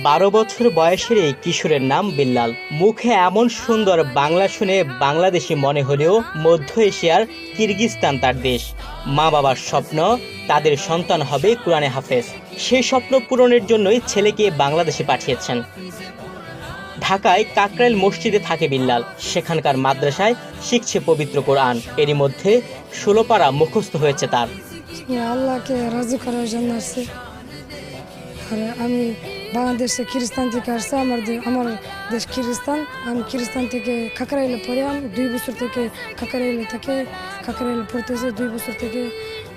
12 বছর বয়সের এই কিশোরের নাম বিল্লাল। মুখে এমন সুন্দর বাংলা শুনে বাংলাদেশি মনে হলেও মধ্য এশিয়ার কিরগিজস্তান তার দেশ। মা বাবার স্বপ্ন তাদের সন্তান হবে কোরআনে হাফেজ। সেই স্বপ্ন পূরণের জন্যই ছেলেকে বাংলাদেশে পাঠিয়েছেন। ঢাকায় কাকরাইল মসজিদে থাকে বিল্লাল। সেখানকার মাদ্রাসায় শিখছে পবিত্র কোরআন। এরই মধ্যে 16 পারা মুখস্থ হয়েছে তার। আল্লাহকে রাজি করার জন্য আসছে। আমি বাংলাদেশে খ্রিস্টান থেকে আসছে, আমার দেশ খ্রিস্টান। আমি খ্রিস্টান থেকে কাকরাইলে পড়ে, আমি 2 বছর থেকে কাকরাইলে থাকে, কাকরাইলে পড়তেছে 2 বছর থেকে।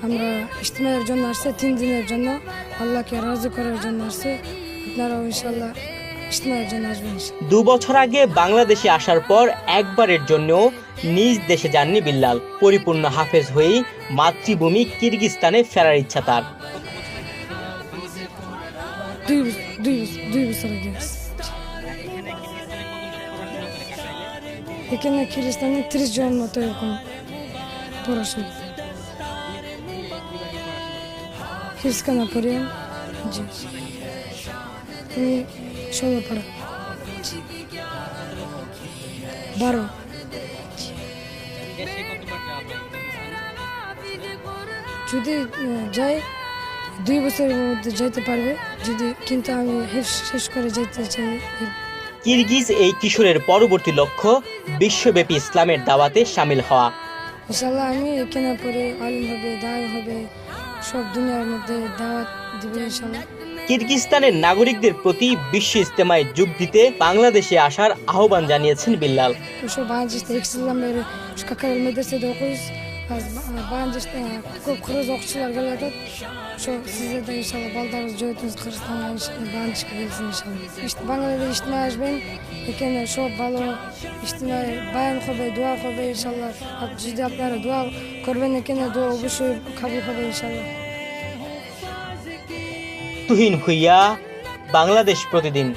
আমরা ইজতেমার জন্য আসছে 3 দিনের জন্য, আল্লাহকে রাজি করার জন্য আসছে। আপনারাও ইনশাল্লাহ ইজতেমার জন্য আসবেন। 2 বছর আগে বাংলাদেশে আসার পর একবারের জন্য নিজ দেশে যাননি বিল্লাল। পরিপূর্ণ হাফেজ হয়েই মাতৃভূমি কিরগিজস্তানে ফেরার ইচ্ছা তার। 2 বছর আগে এখানে খ্রিস্টানে 30 জন মতো এরকম পড়াশোনা খ্রিস্টানা পড়ি। জি, আমি 16 পারা 12। যদি যাই 2 বছরের মধ্যে যেতে পারবে, যদি কিন্তু আমি শেষ করে যেতে চাই। কিরগিজ এই কিশোরের পরবর্তী লক্ষ্য বিশ্বব্যাপী ইসলামের দাওয়াতে শামিল হওয়া। ইনশাআল্লাহ আমি এখানে পরে আলিম হবে, দায় হবে, সব দুনিয়ার মধ্যে দাওয়াত দিবে ইনশাআল্লাহ। কিরগিজস্তানের নাগরিকদের প্রতি বিশ্ব ইজতেমায় যোগ দিতে বাংলাদেশে আসার আহ্বান জানিয়েছেন Billal. Bankada eksillenmeleri, şu kakayel medresede okuyoruz. Bankada kuruz okçular geldi. Şu size de inşallah baldarız joytunuz Kırgızistan'a Bankada gelsin inşallah. İşte Bangladeş ihtiyaç ben. Ekene şu balo ihtiyaç bayan হবে dua হবে inşallah. যদি আপনারা দোয়া করবেন এখানে দোয়া অবশ্যই কবুল হবে ইনশাআল্লাহ। তুহিন ভুইয়া, বাংলাদেশ প্রতিদিন।